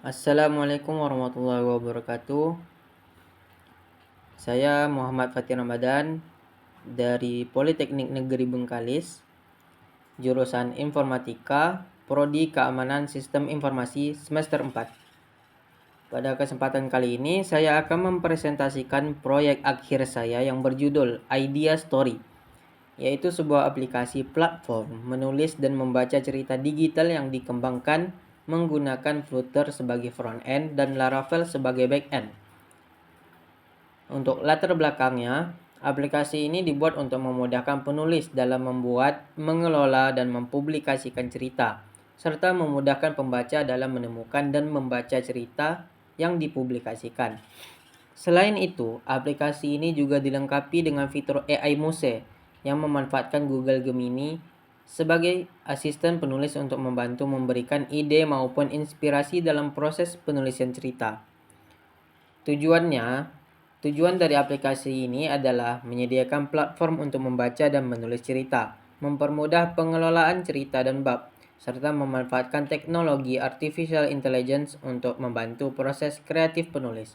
Assalamualaikum warahmatullahi wabarakatuh. Saya Muhammad Fatir Ramadan dari Politeknik Negeri Bengkalis, jurusan Informatika, Prodi Keamanan Sistem Informasi semester 4. Pada kesempatan kali ini saya akan mempresentasikan proyek akhir saya yang berjudul Idea Story, yaitu sebuah aplikasi platform menulis dan membaca cerita digital yang dikembangkan menggunakan Flutter sebagai front-end dan Laravel sebagai back-end. Untuk latar belakangnya, aplikasi ini dibuat untuk memudahkan penulis dalam membuat, mengelola, dan mempublikasikan cerita, serta memudahkan pembaca dalam menemukan dan membaca cerita yang dipublikasikan. Selain itu, aplikasi ini juga dilengkapi dengan fitur AI Muse yang memanfaatkan Google Gemini sebagai asisten penulis untuk membantu memberikan ide maupun inspirasi dalam proses penulisan cerita. Tujuan dari aplikasi ini adalah menyediakan platform untuk membaca dan menulis cerita, mempermudah pengelolaan cerita dan bab, serta memanfaatkan teknologi artificial intelligence untuk membantu proses kreatif penulis.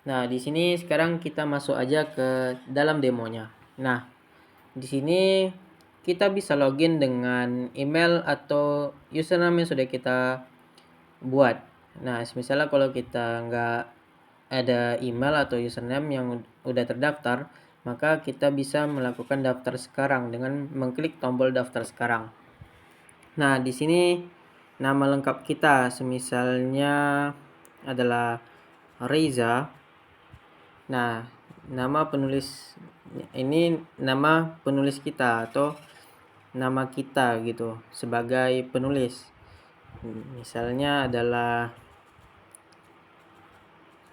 Nah, di sini sekarang kita masuk aja ke dalam demonya. Nah, di sini kita bisa login dengan email atau username yang sudah kita buat. Nah, misalnya kalau kita nggak ada email atau username yang udah terdaftar, maka kita bisa melakukan daftar sekarang dengan mengklik tombol daftar sekarang. Nah, di sini nama lengkap kita semisalnya adalah Reza. Nah, nama penulis ini nama penulis kita atau nama kita gitu sebagai penulis. Misalnya adalah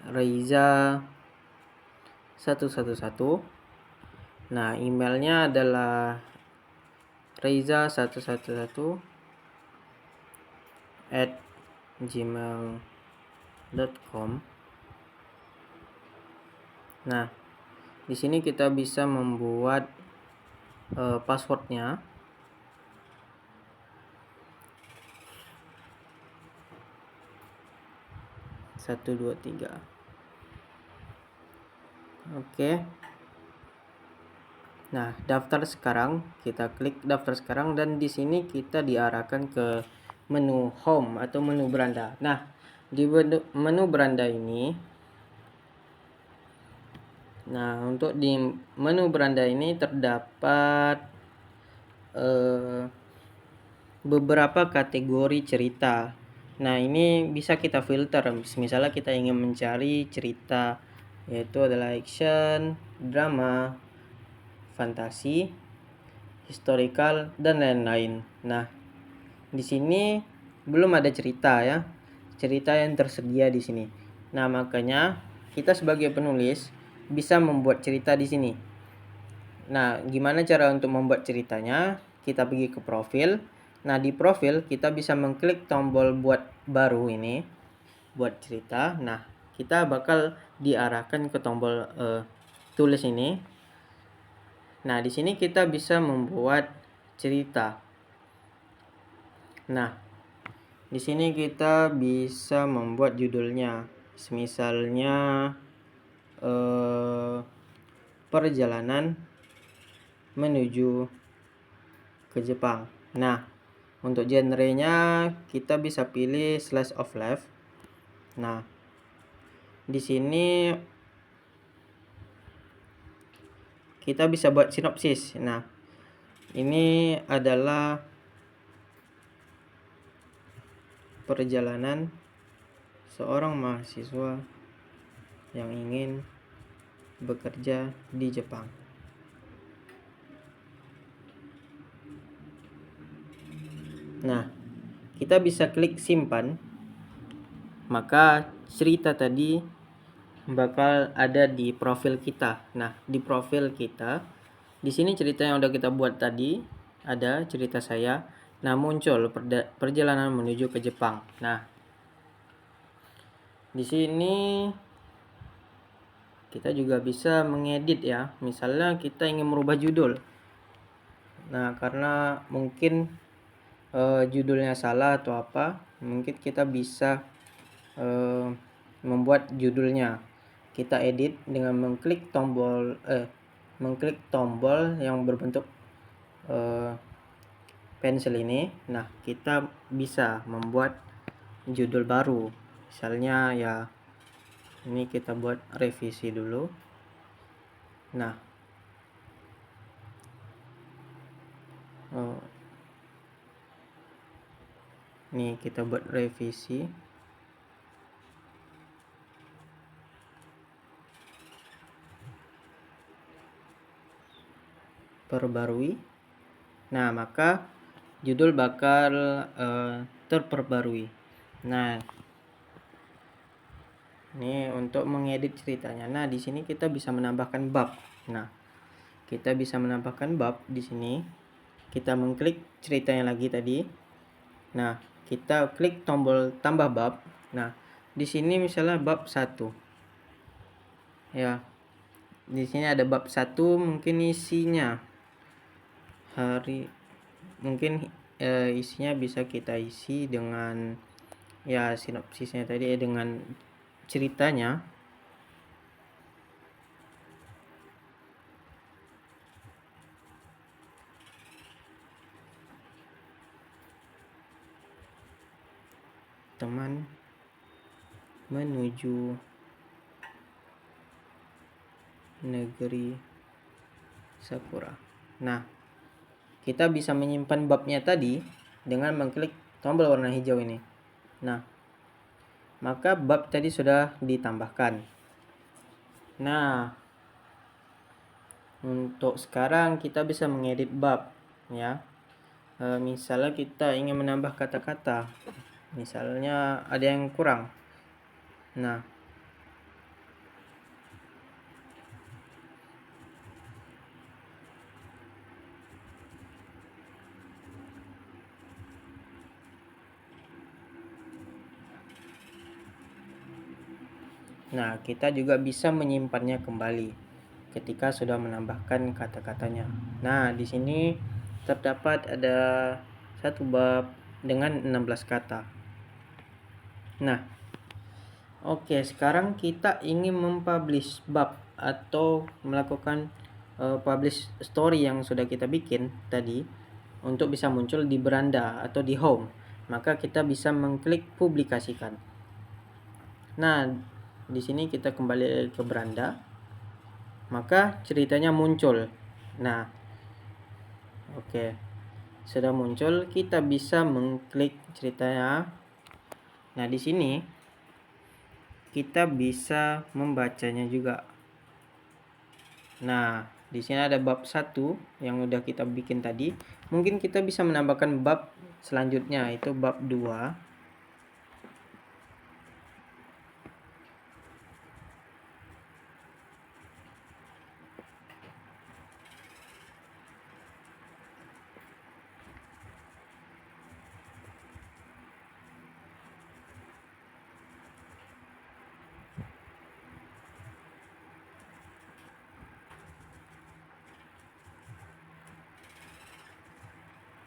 Reza 111. Nah, emailnya adalah reza111@gmail.com. Nah, di sini kita bisa membuat passwordnya. Satu, dua, tiga. Oke. Nah, daftar sekarang, kita klik daftar sekarang dan di sini kita diarahkan ke menu home atau menu beranda. Nah, di menu beranda ini, untuk di menu beranda ini terdapat beberapa kategori cerita. Nah, ini bisa kita filter. Misalnya kita ingin mencari cerita yaitu adalah action, drama, fantasi, historical, dan lain-lain. Nah, di sini belum ada cerita ya. Cerita yang tersedia di sini. Nah, makanya kita sebagai penulis bisa membuat cerita di sini. Nah, gimana cara untuk membuat ceritanya? Kita pergi ke profil. Nah, di profil kita bisa mengklik tombol buat baru ini, buat cerita. Nah, kita bakal diarahkan ke tombol tulis ini. Nah, di sini kita bisa membuat cerita. Nah, di sini kita bisa membuat judulnya. Misalnya perjalanan menuju ke Jepang. Nah, untuk genrenya kita bisa pilih slice of life. Nah, di sini kita bisa buat sinopsis. Nah, ini adalah perjalanan seorang mahasiswa yang ingin bekerja di Jepang. Nah, kita bisa klik simpan. Maka cerita tadi bakal ada di profil kita. Nah, di profil kita, di sini cerita yang udah kita buat tadi, ada cerita saya. Nah, muncul perjalanan menuju ke Jepang. Nah, di sini kita juga bisa mengedit ya. Misalnya kita ingin merubah judul. Nah, karena mungkin judulnya salah atau apa, mungkin kita bisa membuat judulnya. Kita edit dengan mengklik tombol yang berbentuk pensil ini. Nah, kita bisa membuat judul baru. Misalnya ya, ini kita buat revisi dulu. Nah, ini kita buat revisi. Perbarui. Nah, maka judul bakal terperbarui. Nah, ini untuk mengedit ceritanya. Nah, di sini kita bisa menambahkan bab. Nah, kita bisa menambahkan bab di sini. Kita mengklik ceritanya lagi tadi. Nah, kita klik tombol tambah bab. Nah, di sini misalnya bab 1. Ya. Di sini ada bab 1, mungkin isinya mungkin isinya bisa kita isi dengan ya sinopsisnya tadi dengan ceritanya. Teman menuju negeri Sakura. Nah, kita bisa menyimpan babnya tadi dengan mengklik tombol warna hijau ini. Nah, maka bab tadi sudah ditambahkan. Nah, untuk sekarang kita bisa mengedit bab ya. Misalnya kita ingin menambah kata-kata, misalnya ada yang kurang. Nah, kita juga bisa menyimpannya kembali ketika sudah menambahkan kata-katanya. Nah, di sini terdapat ada satu bab dengan 16 kata. Nah, oke, sekarang kita ingin mempublish bab atau melakukan publish story yang sudah kita bikin tadi untuk bisa muncul di beranda atau di home. Maka kita bisa mengklik publikasikan. Nah, di sini kita kembali ke beranda, maka ceritanya muncul. Nah, oke, sudah muncul, kita bisa mengklik ceritanya. Nah, di sini kita bisa membacanya juga. Nah, di sini ada bab 1 yang udah kita bikin tadi. Mungkin kita bisa menambahkan bab selanjutnya, itu bab 2.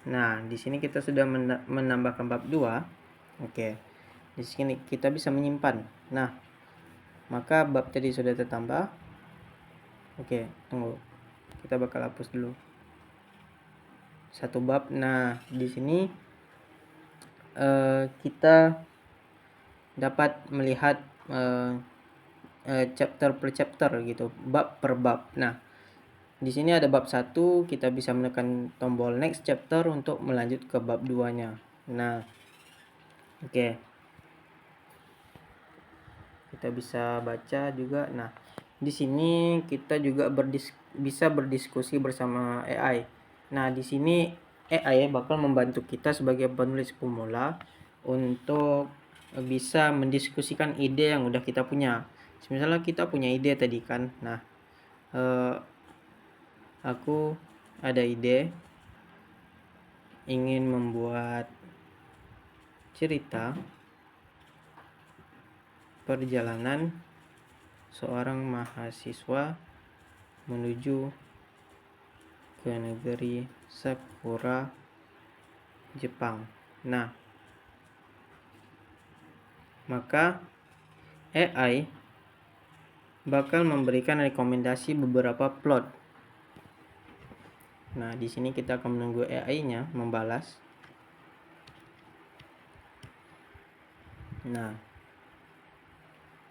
Nah, di sini kita sudah menambahkan bab 2. Oke. Di sini kita bisa menyimpan. Nah, maka bab tadi sudah tertambah. Oke, tunggu. Kita bakal hapus dulu satu bab. Nah, di sini kita dapat melihat chapter per chapter gitu, bab per bab. Nah, di sini ada bab 1, kita bisa menekan tombol next chapter untuk melanjut ke bab 2-nya. Nah, oke. Kita bisa baca juga. Nah, di sini kita juga bisa berdiskusi bersama AI. Nah, di sini AI bakal membantu kita sebagai penulis pemula untuk bisa mendiskusikan ide yang udah kita punya. Misalnya kita punya ide tadi kan. Nah, aku ada ide ingin membuat cerita perjalanan seorang mahasiswa menuju ke negeri Sakura, Jepang. Nah, maka AI bakal memberikan rekomendasi beberapa plot. Nah, di sini kita akan menunggu AI-nya membalas.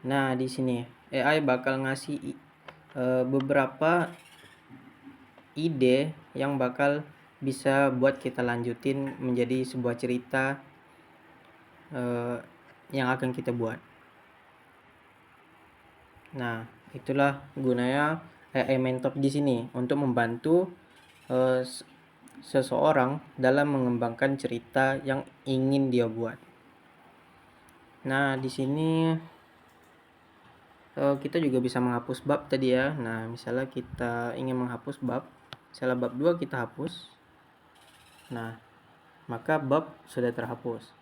Nah, di sini AI bakal ngasih beberapa ide yang bakal bisa buat kita lanjutin menjadi sebuah cerita yang akan kita buat. Nah, itulah gunanya AI Mentor di sini untuk membantu seseorang dalam mengembangkan cerita yang ingin dia buat. Nah, di sini kita juga bisa menghapus bab tadi ya. Nah, misalnya kita ingin menghapus bab, misalnya bab 2 kita hapus. Nah, maka bab sudah terhapus.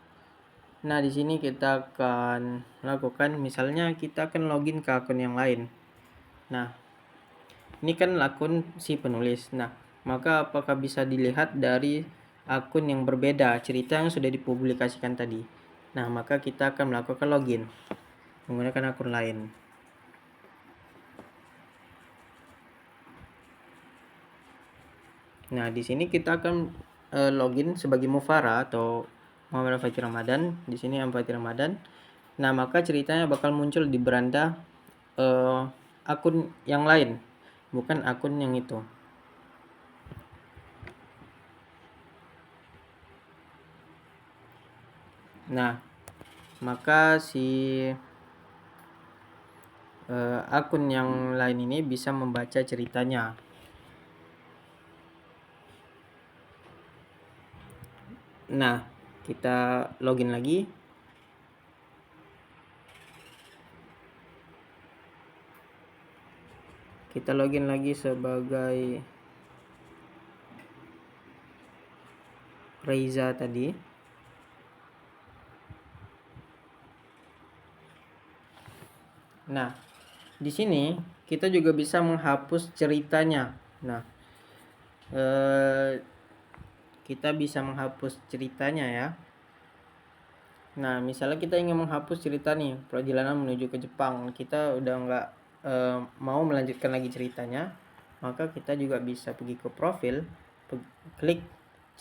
Nah, di sini kita akan lakukan, misalnya kita akan login ke akun yang lain. Nah, ini kan akun si penulis. Nah, maka apakah bisa dilihat dari akun yang berbeda cerita yang sudah dipublikasikan tadi. Nah, maka kita akan melakukan login menggunakan akun lain. Nah, di sini kita akan login sebagai Mufara atau Muhammad Al-Fatih Ramadan. Di sini Al-Fatih Ramadan. Nah, maka ceritanya bakal muncul di beranda akun yang lain, bukan akun yang itu. Nah, maka si akun yang lain ini bisa membaca ceritanya. Nah, kita login lagi. Kita login lagi sebagai Reza tadi. Nah, di sini kita juga bisa menghapus ceritanya. Nah, kita bisa menghapus ceritanya ya. Nah, misalnya kita ingin menghapus cerita nih, perjalanan menuju ke Jepang, kita udah nggak mau melanjutkan lagi ceritanya, maka kita juga bisa pergi ke profil, klik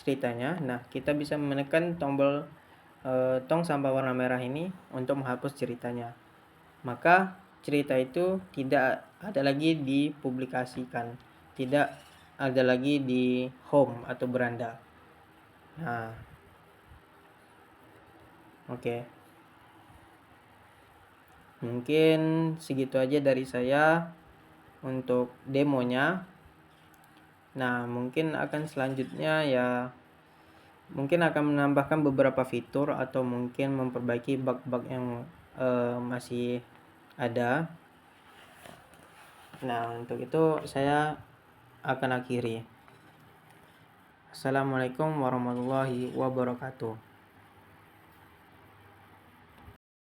ceritanya. Nah, kita bisa menekan tombol tong sampah warna merah ini untuk menghapus ceritanya. Maka cerita itu tidak ada lagi dipublikasikan, tidak ada lagi di home atau beranda. Nah, oke. Mungkin segitu aja dari saya untuk demonya. Nah, mungkin akan selanjutnya ya mungkin akan menambahkan beberapa fitur atau mungkin memperbaiki bug-bug yang masih ada. Nah, untuk itu saya akan akhiri. Assalamualaikum warahmatullahi wabarakatuh.